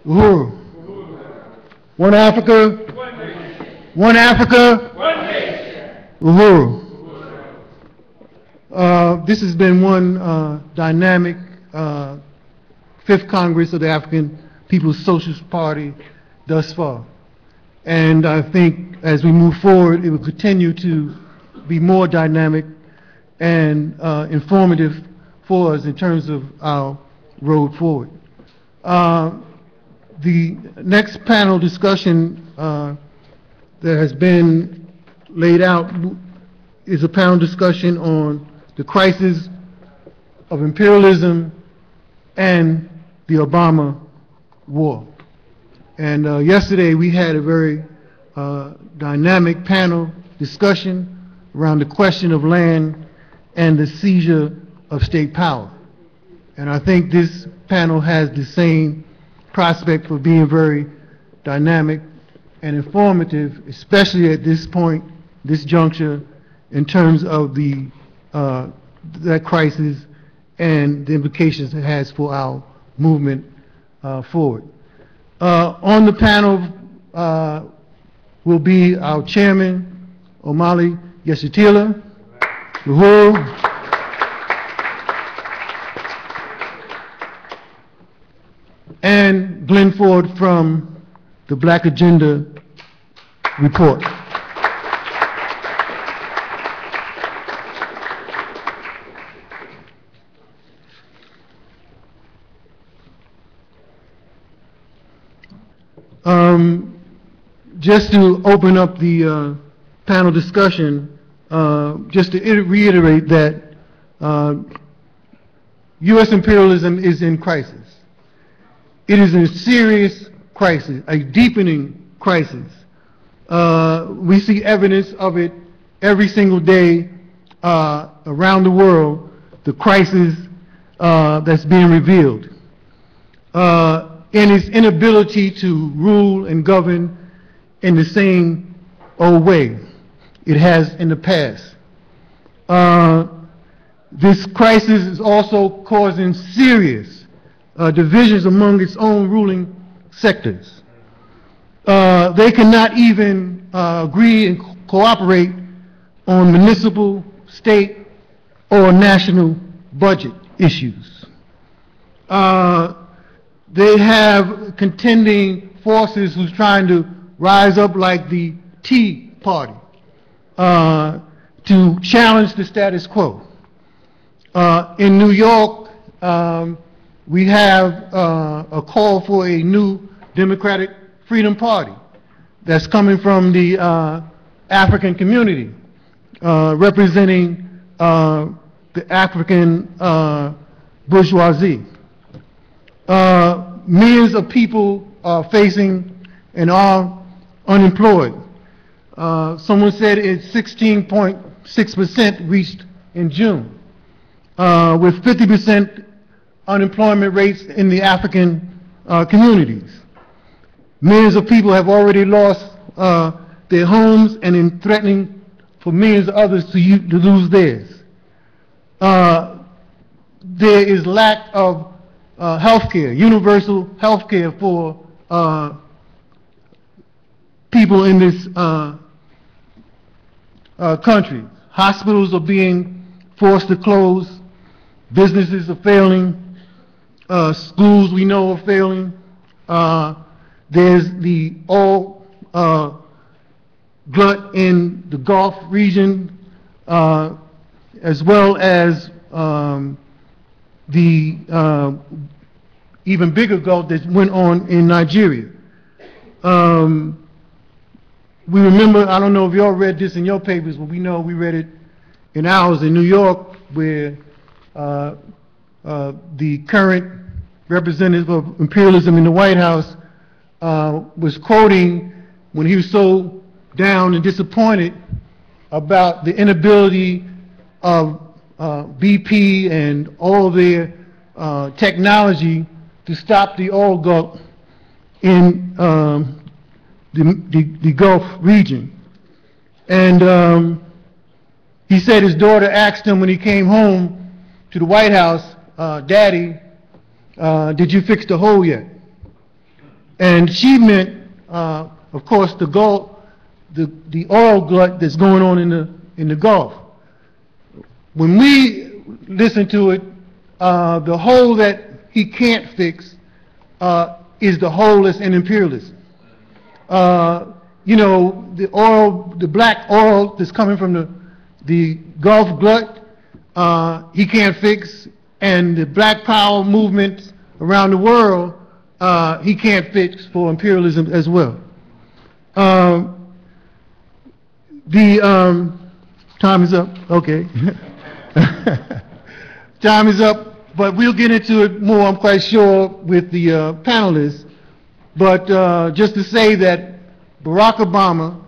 Uhuru. One Africa. One nation. One Africa. One nation. Uhuru. This has been one dynamic Fifth Congress of the African People's Socialist Party thus far. And I think as we move forward, it will continue to be more dynamic and informative for us in terms of our road forward. The next panel discussion that has been laid out is a panel discussion on the crisis of imperialism and the Obama war. And yesterday we had a very dynamic panel discussion around the question of land and the seizure of state power. And I think this panel has the same prospect for being very dynamic and informative, especially at this point, this juncture, in terms of the that crisis and the implications it has for our movement forward. On the panel will be our chairman, Omali Yeshitila, Uhuru, and Glenn Ford from the Black Agenda Report. Just to open up the panel discussion, just to reiterate that U.S. imperialism is in crisis. It is a serious crisis, a deepening crisis. We see evidence of it every single day around the world, the crisis that's being revealed. In its inability to rule and govern in the same old way it has in the past. This crisis is also causing serious divisions among its own ruling sectors. They cannot even agree and cooperate on municipal, state, or national budget issues. They have contending forces who's trying to rise up like the Tea Party to challenge the status quo. In New York, we have a call for a new Democratic Freedom Party that's coming from the African community, representing the African bourgeoisie. Millions of people are facing and are unemployed. Someone said it's 16.6% reached in June, with 50% unemployment rates in the African communities. Millions of people have already lost their homes and in threatening for millions of others to lose theirs. There is lack of health care, universal health care for people in this country. Hospitals are being forced to close, businesses are failing, schools we know are failing. There's the oil glut in the Gulf region, as well as the even bigger gulf that went on in Nigeria. We remember, I don't know if y'all read this in your papers, but we know we read it in ours in New York, where the current representative of imperialism in the White House was quoting when he was so down and disappointed about the inability of BP and all their technology to stop the oil gulf in the Gulf region. And he said his daughter asked him when he came home to the White House, Daddy, did you fix the hole yet? And she meant, of course, the Gulf, the oil glut that's going on in the Gulf. When we listen to it, the hole that he can't fix is the hole that's in imperialism. You know, the black oil that's coming from the Gulf glut, he can't fix, and the black power movements around the world, he can't fix for imperialism as well. Time is up. Okay. Time is up, but we'll get into it more, I'm quite sure, with the panelists. But just to say that Barack Obama,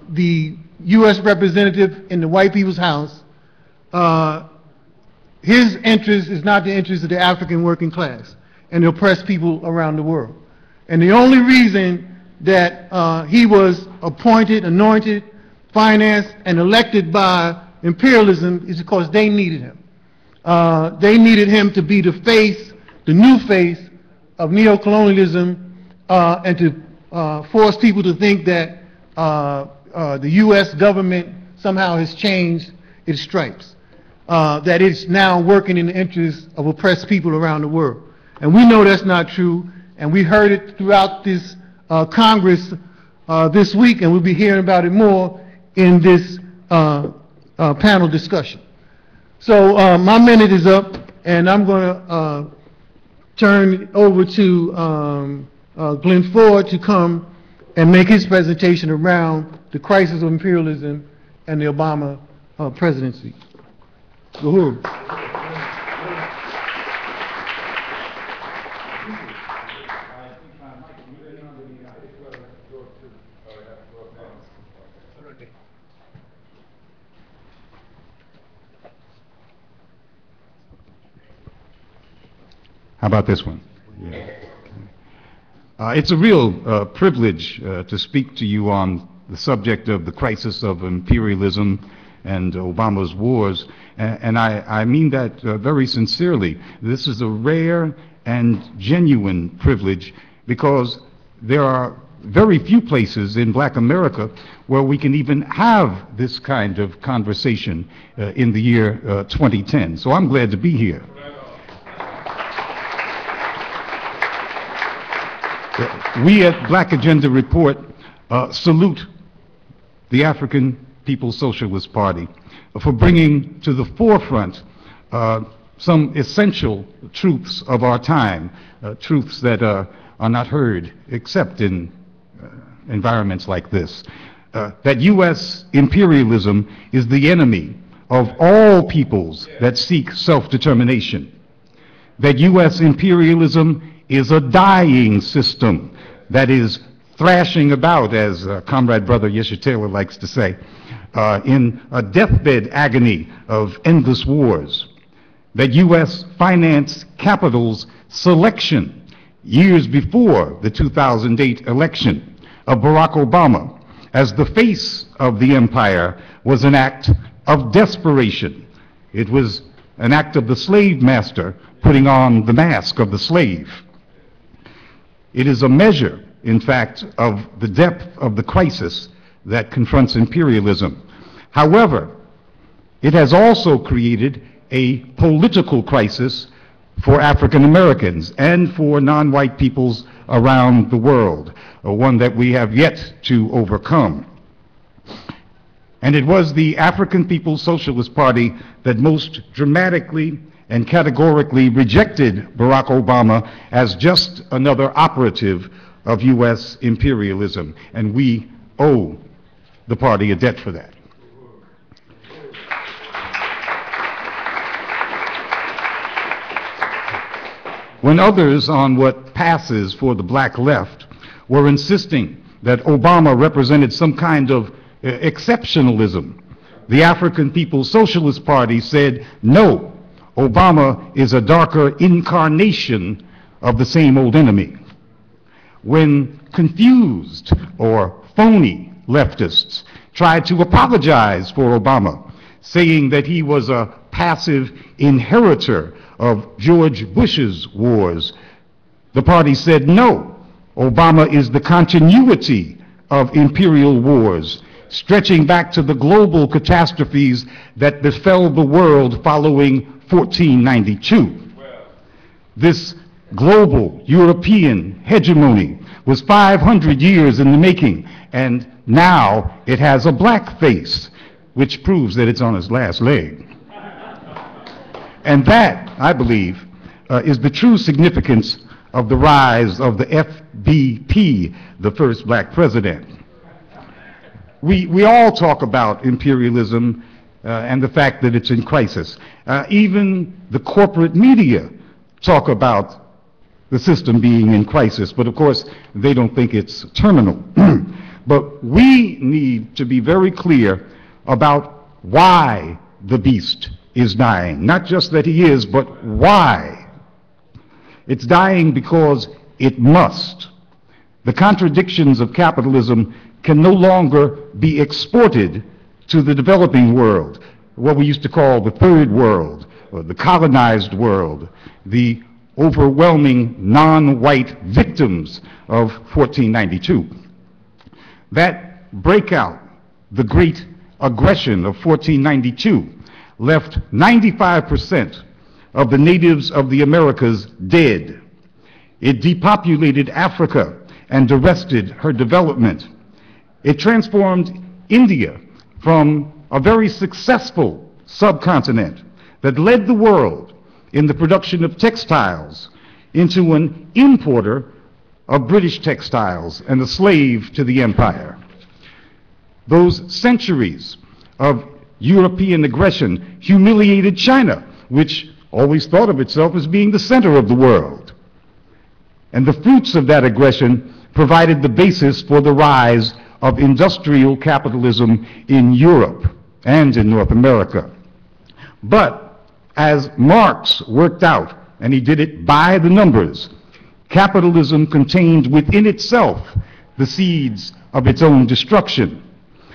the U.S. representative in the White People's House, his interest is not the interest of the African working class and the oppressed people around the world. And the only reason that he was appointed, anointed, financed, and elected by imperialism is because they needed him. They needed him to be the face, the new face of neocolonialism, and to force people to think that the U.S. government somehow has changed its stripes, that it's now working in the interests of oppressed people around the world. And we know that's not true, and we heard it throughout this Congress this week, and we'll be hearing about it more in this panel discussion. So my minute is up, and I'm going to turn over to Glenn Ford to come and make his presentation around the crisis of imperialism and the Obama presidency. Uhuru. How about this one? Yeah. It's a real privilege to speak to you on the subject of the crisis of imperialism and Obama's wars, and I mean that very sincerely. This is a rare and genuine privilege because there are very few places in Black America where we can even have this kind of conversation in the year 2010. So I'm glad to be here. We at Black Agenda Report salute the African People's Socialist Party for bringing to the forefront some essential truths of our time, truths that are not heard except in environments like this. That U.S. imperialism is the enemy of all peoples that seek self-determination. That U.S. imperialism is a dying system that is thrashing about, as Comrade Brother Yeshua Taylor likes to say, in a deathbed agony of endless wars. That U.S. financed capital's selection years before the 2008 election of Barack Obama as the face of the empire was an act of desperation. It was an act of the slave master putting on the mask of the slave. It is a measure, in fact, of the depth of the crisis that confronts imperialism. However, it has also created a political crisis for African Americans and for non-white peoples around the world, one that we have yet to overcome. And it was the African People's Socialist Party that most dramatically and categorically rejected Barack Obama as just another operative of U.S. imperialism, and we owe the party a debt for that. When others on what passes for the black left were insisting that Obama represented some kind of exceptionalism, the African People's Socialist Party said, no, Obama is a darker incarnation of the same old enemy. When confused or phony leftists tried to apologize for Obama, saying that he was a passive inheritor of George Bush's wars, The party said no. Obama is the continuity of imperial wars, stretching back to the global catastrophes that befell the world following 1492. This global European hegemony was 500 years in the making, and now it has a black face, which proves that it's on its last leg. And that, I believe, is the true significance of the rise of the FBP, the first black president. We all talk about imperialism and the fact that it's in crisis. Even the corporate media talk about the system being in crisis, but of course they don't think it's terminal. But we need to be very clear about why the beast is dying. Not just that he is, but why. It's dying because it must. The contradictions of capitalism can no longer be exported to the developing world, what we used to call the third world, or the colonized world, the overwhelming non-white victims of 1492. That breakout, the Great Aggression of 1492, left 95% of the natives of the Americas dead. It depopulated Africa and arrested her development. It transformed India from a very successful subcontinent that led the world in the production of textiles into an importer of British textiles and a slave to the empire. Those centuries of European aggression humiliated China, which always thought of itself as being the center of the world. And the fruits of that aggression provided the basis for the rise of industrial capitalism in Europe and in North America. But as Marx worked out, and he did it by the numbers, capitalism contained within itself the seeds of its own destruction.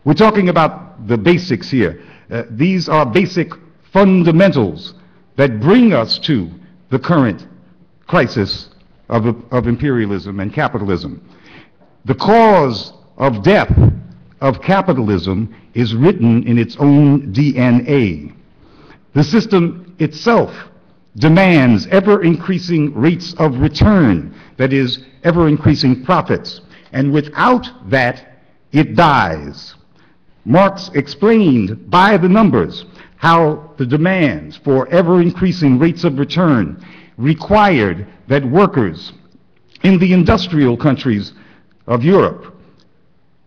We're talking about the basics here. These are basic fundamentals that bring us to the current crisis of imperialism and capitalism. The cause of death of capitalism is written in its own DNA. The system itself demands ever-increasing rates of return, that is, ever-increasing profits, and without that, it dies. Marx explained by the numbers how the demands for ever-increasing rates of return required that workers in the industrial countries of Europe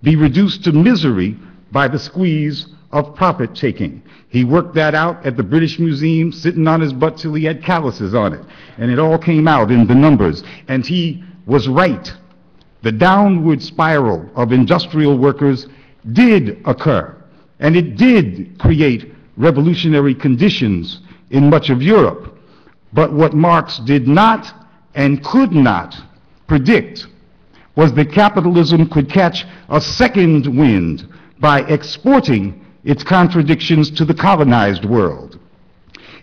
be reduced to misery by the squeeze of profit-taking. He worked that out at the British Museum, sitting on his butt till he had calluses on it. And it all came out in the numbers. And he was right. The downward spiral of industrial workers did occur. And it did create revolutionary conditions in much of Europe. But what Marx did not and could not predict was that capitalism could catch a second wind by exporting its contradictions to the colonized world.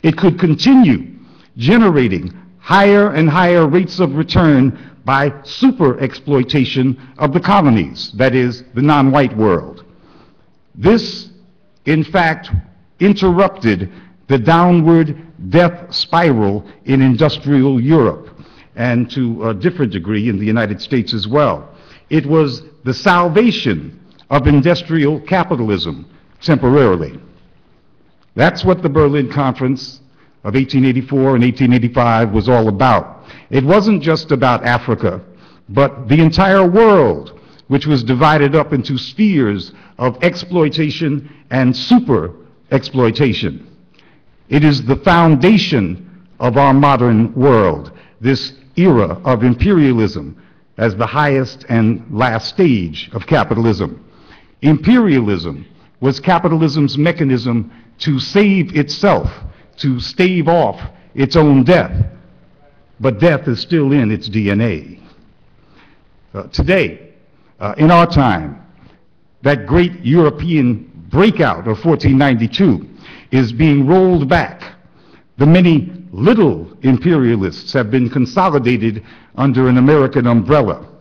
It could continue generating higher and higher rates of return by super exploitation of the colonies, that is, the non-white world. This, in fact, interrupted the downward death spiral in industrial Europe, and to a different degree in the United States as well. It was the salvation of industrial capitalism temporarily. That's what the Berlin Conference of 1884 and 1885 was all about. It wasn't just about Africa, but the entire world, which was divided up into spheres of exploitation and super exploitation. It is the foundation of our modern world, this era of imperialism as the highest and last stage of capitalism. Imperialism was capitalism's mechanism to save itself, to stave off its own death. But death is still in its DNA. Today, in our time, that great European breakout of 1492 is being rolled back. The many little imperialists have been consolidated under an American umbrella.